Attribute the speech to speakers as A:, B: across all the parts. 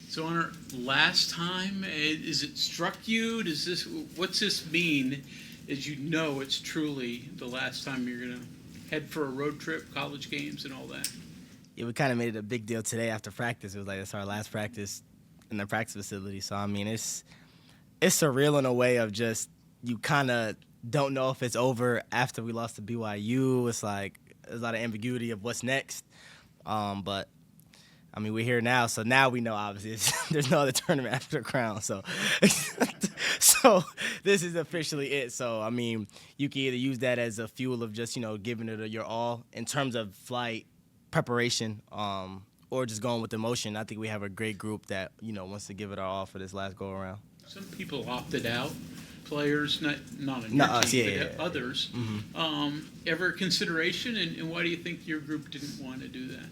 A: So, Honor, last time, is it struck you? What's this mean? As you know, it's truly the last time you're gonna head for a road trip, college games, and all that.
B: Yeah, we kind of made it a big deal today after practice. It was like it's our last practice in the practice facility. So I mean, it's surreal in a way of just you kind of don't know if it's over after we lost to BYU. It's like there's a lot of ambiguity of what's next. But I mean, we're here now, so now we know obviously there's no other tournament after the Crown. So, so this is officially it. So I mean, you can either use that as a fuel of just giving it your all in terms of flight preparation, or just going with emotion. I think we have a great group that wants to give it our all for this last go around.
A: Some people opted out, players, not on your
B: Not us,
A: team,
B: yeah,
A: but
B: yeah.
A: others. Ever a consideration, and why do you think your group didn't want to do that?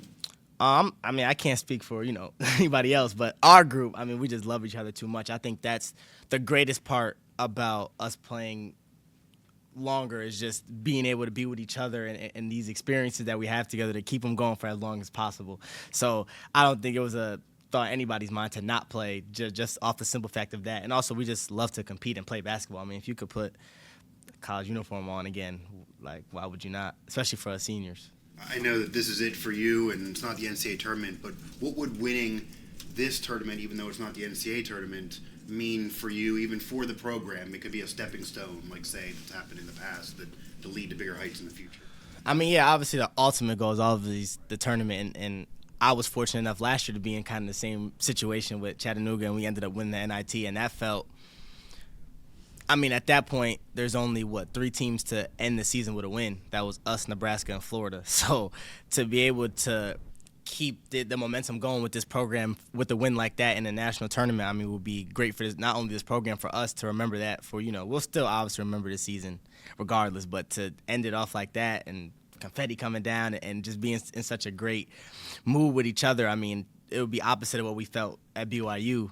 B: I mean, I can't speak for anybody else, but our group, I mean, we just love each other too much. I think that's the greatest part about us playing longer is just being able to be with each other and these experiences that we have together to keep them going for as long as possible. So I don't think it was a thought in anybody's mind to not play just off the simple fact of that. And also, we just love to compete and play basketball. I mean, if you could put a college uniform on again, like, why would you not? Especially for us seniors.
C: I know that this is it for you, and it's not the NCAA tournament, but what would winning this tournament, even though it's not the NCAA tournament, mean for you, even for the program? It could be a stepping stone, like, say, that's happened in the past, that to lead to bigger heights in the future.
B: I mean, yeah, obviously the ultimate goal is always the tournament, and I was fortunate enough last year to be in kind of the same situation with Chattanooga, and we ended up winning the NIT, and that felt, I mean, at that point, there's only, 3 teams to end the season with a win. That was us, Nebraska, and Florida. So to be able to keep the momentum going with this program with a win like that in a national tournament, I mean, would be great for this, not only this program, for us to remember that for, we'll still obviously remember the season regardless, but to end it off like that and confetti coming down and just being in such a great mood with each other, I mean, it would be opposite of what we felt at BYU,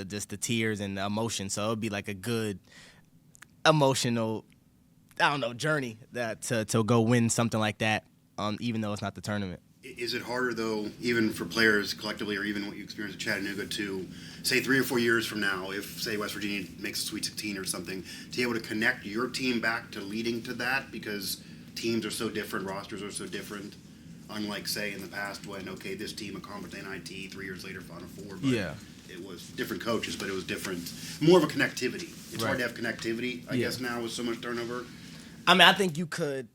B: just the tears and the emotion. So it would be like a good emotional, journey to go win something like that, even though it's not the tournament.
C: Is it harder, though, even for players collectively, or even what you experienced at Chattanooga, to, say, 3 or 4 years from now, if, say, West Virginia makes a Sweet 16 or something, to be able to connect your team back to leading to that? Because teams are so different, rosters are so different, unlike, say, in the past when, okay, this team accomplished NIT 3 years later, Final Four, but
B: Yeah.
C: it was different coaches, but it was different, more of a connectivity. It's
B: Right.
C: hard to have connectivity, I guess, now with so much turnover.
B: I mean, I think you could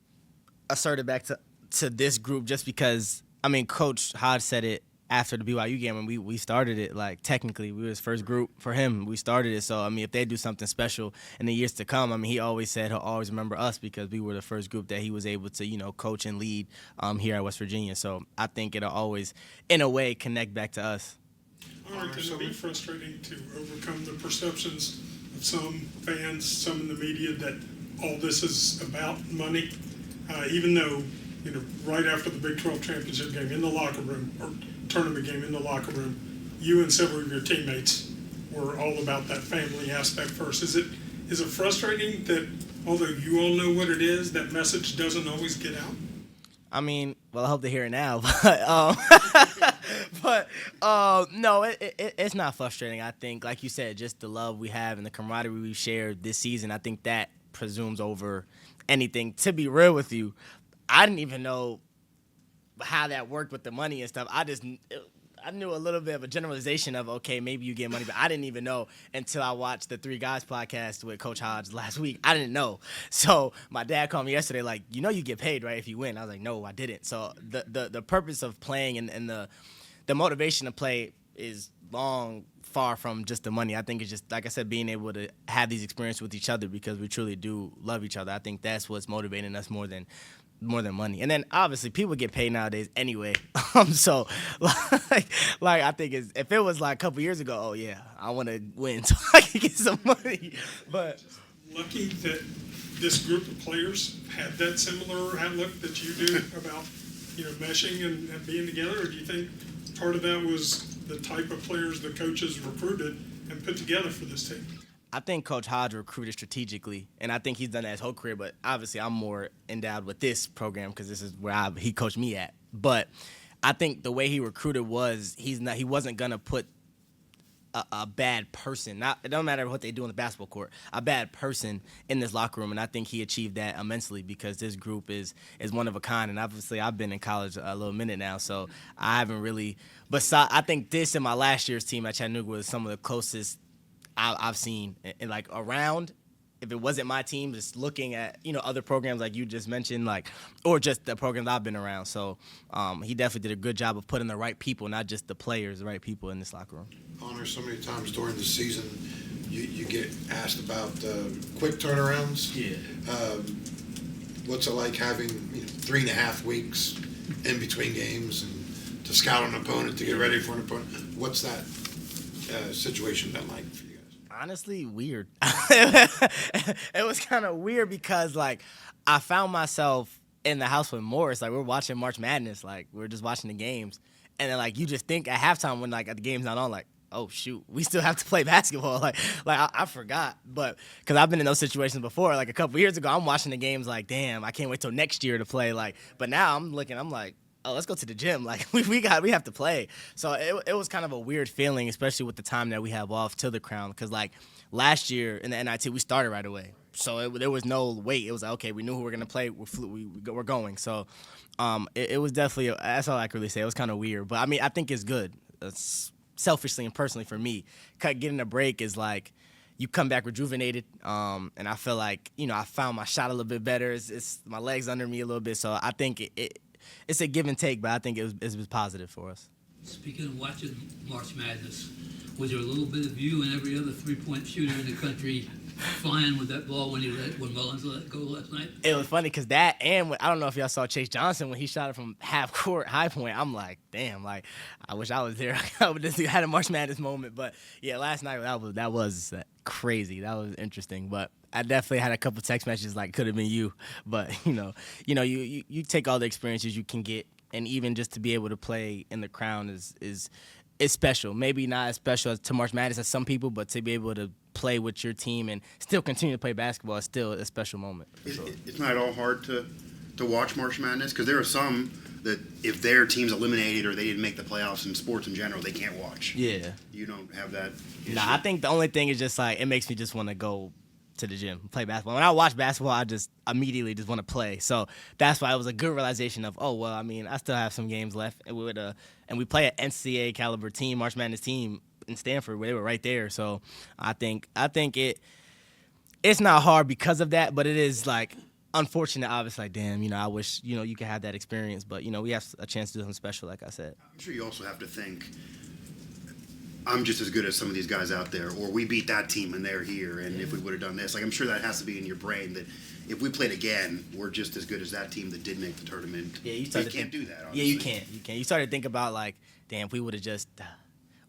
B: assert it back to this group just because, I mean, Coach Hodge said it after the BYU game, and we started it, like, technically. We were his first group for him. We started it. So, I mean, if they do something special in the years to come, I mean, he always said he'll always remember us because we were the first group that he was able to, coach and lead here at West Virginia. So I think it'll always, in a way, connect back to us.
D: Can it be frustrating to overcome the perceptions of some fans, some in the media, that all this is about money? Even though, right after the Big 12 championship game in the locker room, or tournament game in the locker room, you and several of your teammates were all about that family aspect first. Is it frustrating that although you all know what it is, that message doesn't always get out?
B: I mean, well, I hope to hear it now, but no, it's not frustrating. I think, like you said, just the love we have and the camaraderie we've shared this season, I think that presumes over anything. To be real with you, I didn't even know how that worked with the money and stuff. I knew a little bit of a generalization of, okay, maybe you get money, but I didn't even know until I watched the Three Guys podcast with Coach Hodge last week. I didn't know. So my dad called me yesterday like, you get paid, right, if you win. I was like, no, I didn't. So the purpose of playing and the motivation to play is far from just the money. I think it's just, like I said, being able to have these experiences with each other because we truly do love each other. I think that's what's motivating us more than money. And then obviously people get paid nowadays anyway. So like I think if it was like a couple years ago, oh yeah, I want to win so I can get some money. But
D: Lucky that this group of players had that similar outlook that you do about meshing and being together, or do you think part of that was the type of players the coaches recruited and put together for this team?
B: I think Coach Hodge recruited strategically, and I think he's done that his whole career, but obviously I'm more endowed with this program because this is where he coached me at. But I think the way he recruited was he wasn't going to put a bad person. Not it don't matter what they do on the basketball court. A bad person in this locker room, and I think he achieved that immensely because this group is one of a kind. And obviously, I've been in college a little minute now, so I haven't really. But I think this and my last year's team at Chattanooga was some of the closest I've seen, and like around. If it wasn't my team, just looking at other programs like you just mentioned, or just the programs I've been around. So he definitely did a good job of putting the right people, not just the players, the right people in this locker room.
E: Honor, so many times during the season, you get asked about quick turnarounds.
F: Yeah.
E: What's it like having 3.5 weeks in between games and to scout an opponent, to get ready for an opponent? What's that situation been like for you guys?
B: Honestly, weird. It was kind of weird because I found myself in the house with Morris. We're watching March Madness. We're just watching the games, and then you just think at halftime when the game's not on, oh shoot, we still have to play basketball. I forgot, but because I've been in those situations before. A couple years ago, I'm watching the games damn, I can't wait till next year to play. But now I'm like, oh, let's go to the gym. We have to play. So it was kind of a weird feeling, especially with the time that we have off till the crown. Because last year in the NIT, we started right away. So there was no wait. It was okay. We knew who we were gonna play. We're going. So it was definitely, that's all I can really say. It was kind of weird, but I mean I think it's good. Selfishly and personally for me, getting a break is you come back rejuvenated, and I feel I found my shot a little bit better. It's my legs under me a little bit. So I think it's a give and take, but I think it was positive for us.
F: Speaking of watching March Madness, was there a little bit of you and every other three-point shooter in the country flying with that ball when Mullins let it go last night?
B: It was funny because that and I don't know if y'all saw Chase Johnson when he shot it from half court, high point. I'm like, damn, I wish I was there. I would just had a March Madness moment. But yeah, last night that was crazy. That was interesting. But I definitely had a couple text messages could have been you. But you take all the experiences you can get, and even just to be able to play in the Crown is special. Maybe not as special as to March Madness as some people, but to be able to play with your team and still continue to play basketball is still a special moment.
C: It's not at all hard to watch March Madness because there are some that if their team's eliminated or they didn't make the playoffs in sports in general, they can't watch.
B: Yeah.
C: You don't have that issue.
B: Nah, I think the only thing is just it makes me just want to go to the gym, play basketball. When I watch basketball, I just immediately just want to play. So that's why it was a good realization of, oh, well, I mean, I still have some games left. And we play an NCAA caliber team, March Madness team in Stanford, where they were right there. So I think it's not hard because of that, but it is unfortunate, obviously. Damn, I wish you could have that experience, but we have a chance to do something special, like I said.
C: I'm sure you also have to think, I'm just as good as some of these guys out there, or we beat that team and they're here, and if we would have done this, I'm sure that has to be in your brain that if we played again, we're just as good as that team that did make the tournament.
B: Yeah, you
C: can't do that. Obviously.
B: Yeah, you can't. You start to think about damn, if we would have just,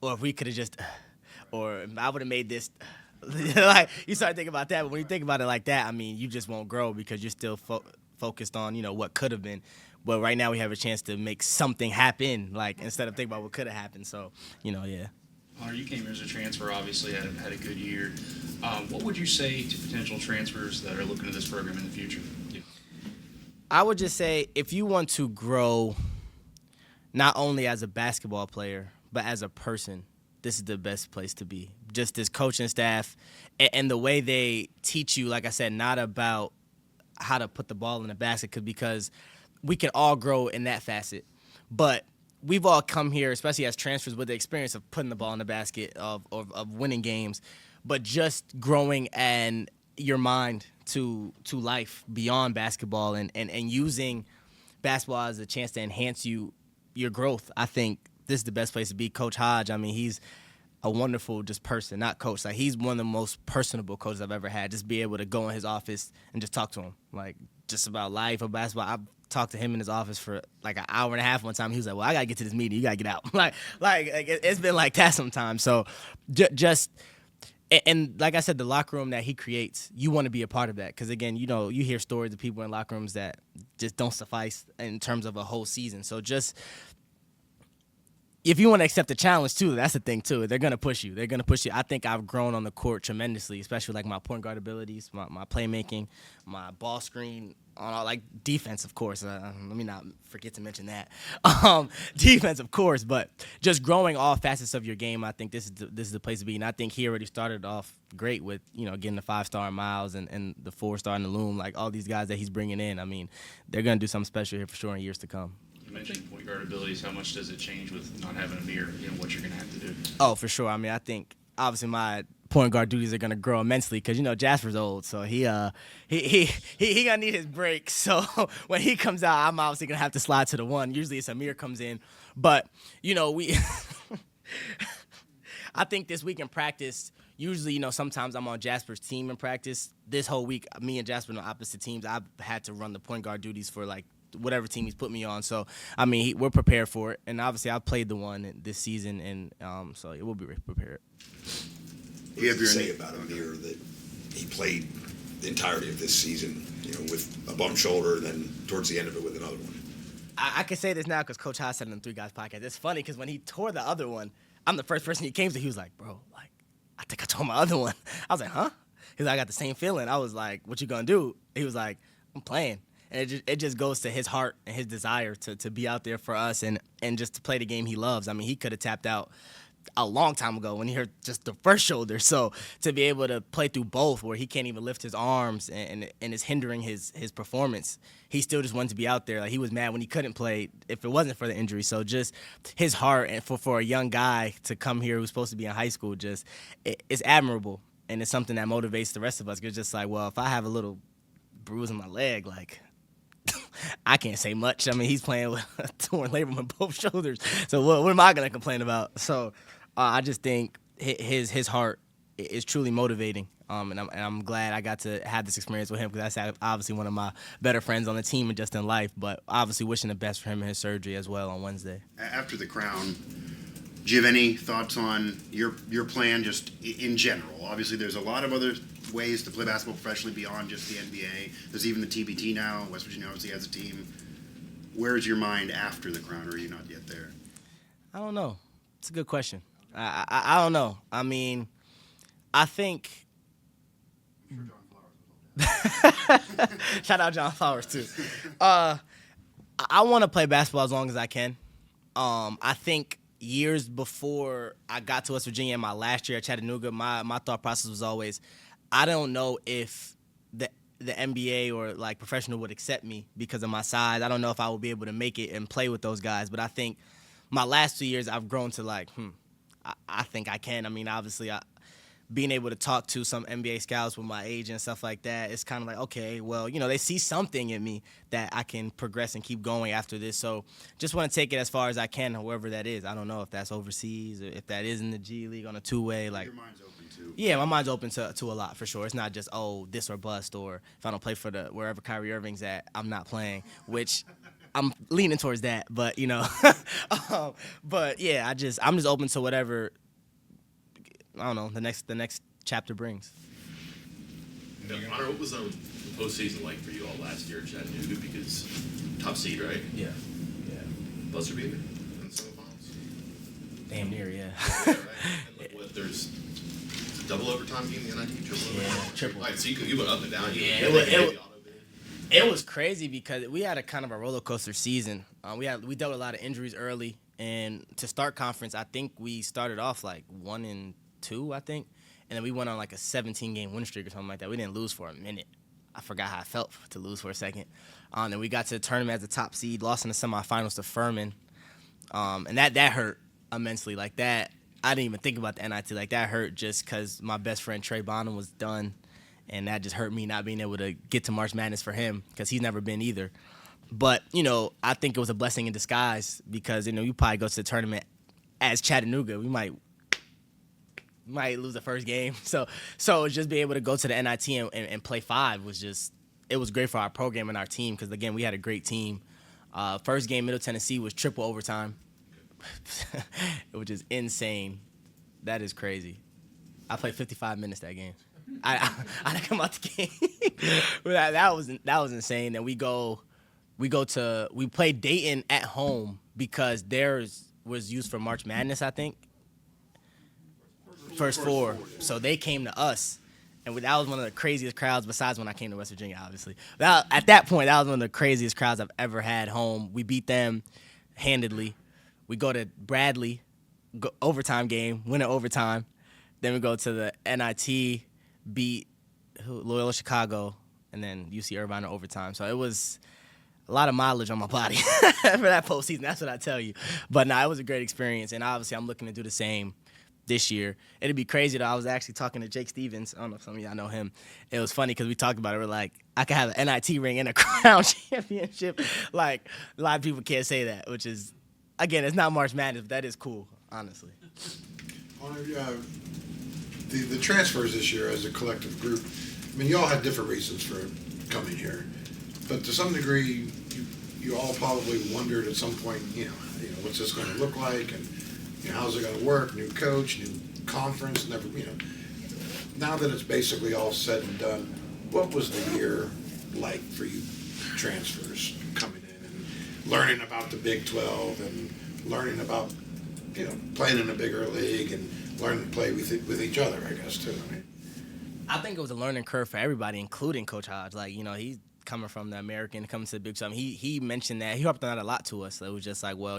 B: or if we could have just, or I would have made this. You start thinking about that, but when you think about it like that, I mean, you just won't grow because you're still focused on what could have been. But right now we have a chance to make something happen, instead of thinking about what could have happened. So, yeah.
G: Honor, you came here as a transfer, obviously had a good year. What would you say to potential transfers that are looking at this program in the future? Yeah.
B: I would just say if you want to grow not only as a basketball player, but as a person, this is the best place to be. Just this coaching staff and the way they teach you, like I said, not about how to put the ball in the basket because we can all grow in that facet. But we've all come here, especially as transfers, with the experience of putting the ball in the basket, of winning games, but just growing and your mind to life beyond basketball and using basketball as a chance to enhance your growth. I think this is the best place to be. Coach Hodge, I mean, he's a wonderful just person, not coach. He's one of the most personable coaches I've ever had. Just be able to go in his office and just talk to him, just about life or basketball. I've talked to him in his office for an hour and a half one time. He was like, well, I got to get to this meeting. You got to get out. It's been like that sometimes. So just, and like I said, the locker room that he creates, you want to be a part of that. Because, again, you hear stories of people in locker rooms that just don't suffice in terms of a whole season. So just, if you want to accept the challenge, too, that's the thing, too. They're going to push you. I think I've grown on the court tremendously, especially my point guard abilities, my playmaking, my ball screen like defense, of course. Let me not forget to mention that. Defense, of course, but just growing all facets of your game. I think this is the place to be, and I think he already started off great with getting the 5-star in Miles and the 4-star in the Loom. Like all these guys that he's bringing in. I mean, they're gonna do something special here for sure in years to come.
G: You mentioned point guard abilities. How much does it change with not having a mirror? What you're gonna have to do?
B: Oh, for sure. I mean, I think obviously my point guard duties are gonna grow immensely because Jasper's old, so he gonna need his break. So when he comes out, I'm obviously gonna have to slide to the one. Usually it's Amir comes in, but we. I think this week in practice, usually sometimes I'm on Jasper's team in practice. This whole week, me and Jasper on the opposite teams. I've had to run the point guard duties for like whatever team he's put me on. So I mean, we're prepared for it, and obviously I played the one this season, and so it will be prepared.
H: You have to say about Amir that he played the entirety of this season, with a bum shoulder, and then towards the end of it with another one.
B: I can say this now because Coach Haas said it on the Three Guys podcast. It's funny because when he tore the other one, I'm the first person he came to. He was like, "Bro, like, I think I tore my other one." I was like, "Huh?" He's like, "I got the same feeling." I was like, "What you gonna do?" He was like, "I'm playing." And it just goes to his heart and his desire to be out there for us and just to play the game he loves. I mean, he could have tapped out a long time ago when he hurt just the first shoulder. So to be able to play through both where he can't even lift his arms and it's hindering his performance, he still just wanted to be out there. Like he was mad when he couldn't play if it wasn't for the injury. So just his heart and for a young guy to come here who's supposed to be in high school, it's admirable. And it's something that motivates the rest of us. It's just like, well, if I have a little bruise in my leg, like I can't say much. I mean, he's playing with a torn labrum in both shoulders. So what am I going to complain about? So I just think his heart is truly motivating. And I'm glad I got to have this experience with him because that's obviously one of my better friends on the team and just in life. But obviously wishing the best for him and his surgery as well on Wednesday.
C: After the crown, do you have any thoughts on your plan just in general? Obviously, there's a lot of other ways to play basketball professionally beyond just the NBA. There's even the TBT now. West Virginia obviously has a team. Where's your mind after the crown, or are you not yet there?
B: I don't know. It's a good question. I don't know. I mean, I think. Shout out John Flowers too. I want to play basketball as long as I can. I think years before I got to West Virginia in my last year at Chattanooga, my thought process was always, I don't know if the NBA or like professional would accept me because of my size. I don't know if I will be able to make it and play with those guys. But I think my last 2 years I've grown to like, I think I can. I mean, obviously, being able to talk to some NBA scouts with my age and stuff like that, it's kind of like, okay, well, they see something in me that I can progress and keep going after this. So just want to take it as far as I can, whoever that is. I don't know if that's overseas or if that is in the G League on a two-way. Like,
C: Your mind's open to.
B: Yeah, my mind's open to a lot for sure. It's not just, this or bust, or if I don't play for wherever Kyrie Irving's at, I'm not playing, which I'm leaning towards that. But, but yeah, I'm just open to whatever, I don't know, the next chapter brings.
I: Honor, what was the postseason like for you all last year at Chattanooga? Because top seed, right?
B: Yeah.
I: Buzzer beater in the semifinals.
B: Damn near, yeah.
I: Yeah, right. And like, there's a double overtime game in the NIT, triple overtime?
B: Triple.
I: Right, so you went up and down.
B: Yeah, it was crazy because we had a kind of a roller coaster season. We dealt with a lot of injuries early, and to start conference, I think we started off like 1-2, I think, and then we went on like a 17-game win streak or something like that. We didn't lose for a minute. I forgot how I felt to lose for a second. Then we got to the tournament as the top seed, lost in the semifinals to Furman, and that hurt immensely. Like that, I didn't even think about the NIT. Like that hurt just because my best friend Trey Bonham was done. And that just hurt me not being able to get to March Madness for him because he's never been either. But, I think it was a blessing in disguise because, you probably go to the tournament as Chattanooga. We might lose the first game. So just being able to go to the NIT and play 5 was just – it was great for our program and our team because, again, we had a great team. First game, Middle Tennessee, was triple overtime, which is insane. That is crazy. I played 55 minutes that game. I didn't come out the game. But that was insane. And we played Dayton at home because theirs was used for March Madness, I think. First four. So they came to us, And that was one of the craziest crowds besides when I came to West Virginia, obviously. At that point, that was one of the craziest crowds I've ever had home. We beat them handedly. We go to Bradley, overtime game, win in overtime. Then we go to the NIT, beat Loyola Chicago, and then UC Irvine in overtime. So it was a lot of mileage on my body for that postseason. That's what I tell you. But it was a great experience, and obviously I'm looking to do the same this year. It'd be crazy though. I was actually talking to Jake Stevens. I don't know if some of y'all know him. It was funny because we talked about it. We're like, I could have an NIT ring and a crown championship. Like, a lot of people can't say that, which is, again, it's not March Madness, but that is cool, honestly.
E: Honor, the transfers this year as a collective group, I mean, you all had different reasons for coming here, but to some degree, you all probably wondered at some point, what's this going to look like, and how's it going to work? New coach, new conference, now that it's basically all said and done, what was the year like for you transfers coming in and learning about the Big 12 and learning about, playing in a bigger league and learning to play with each other, I guess, too.
B: I think it was a learning curve for everybody, including Coach Hodge. Like, he's coming from the American, coming to the Big 12. He mentioned that. He harped on that a lot to us. So it was just like, well,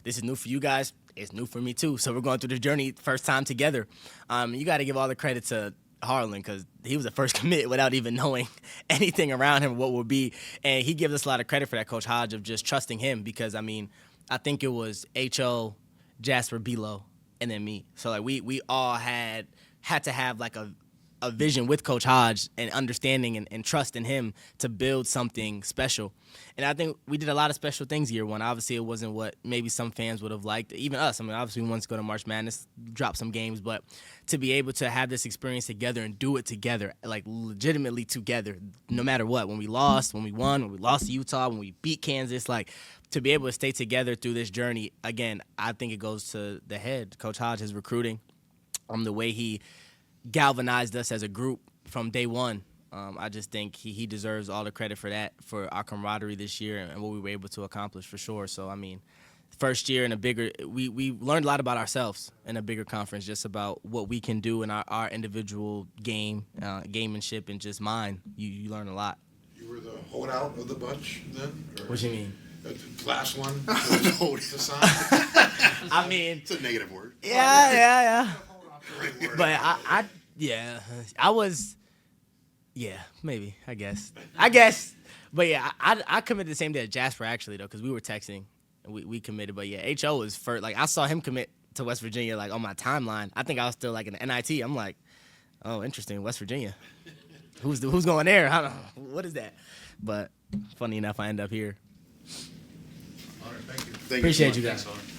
B: this is new for you guys. It's new for me, too. So we're going through the journey first time together. You got to give all the credit to Harlan because he was the first commit without even knowing anything around him, what would be. And he gives us a lot of credit for that, Coach Hodge, of just trusting him because, I think it was H.O., Jasper, Belo, and then me. So, like, we all had to have, like, a vision with Coach Hodge and understanding and trust in him to build something special. And I think we did a lot of special things year one. Obviously, it wasn't what maybe some fans would have liked, even us. Obviously, we wanted to go to March Madness, drop some games, but to be able to have this experience together and do it together, like legitimately together, no matter what. When we lost, when we won, when we lost to Utah, when we beat Kansas, like to be able to stay together through this journey, again, I think it goes to the head. Coach Hodge, his recruiting, the way he galvanized us as a group from day one. I just think he deserves all the credit for that, for our camaraderie this year and what we were able to accomplish for sure. So, first year in a bigger, we learned a lot about ourselves in a bigger conference, just about what we can do in our individual gamemanship and just mind. You learn a lot.
E: You were the holdout of the bunch then? Or
B: What do you mean?
E: Last one
C: Hold.
E: to sign?
C: It's a negative word.
B: Yeah.
C: Right word.
B: But I was, maybe, I guess. But yeah, I committed the same day as Jasper actually though, because we were texting and we committed. But yeah, H.O. was first. Like I saw him commit to West Virginia like on my timeline. I think I was still like in the NIT. I'm like, oh, interesting, West Virginia. Who's going there? I don't know. What is that? But funny enough, I end up here.
I: All right, thank you.
C: Thank you so
B: Appreciate
C: much.
B: you guys.
G: Thanks, Honor.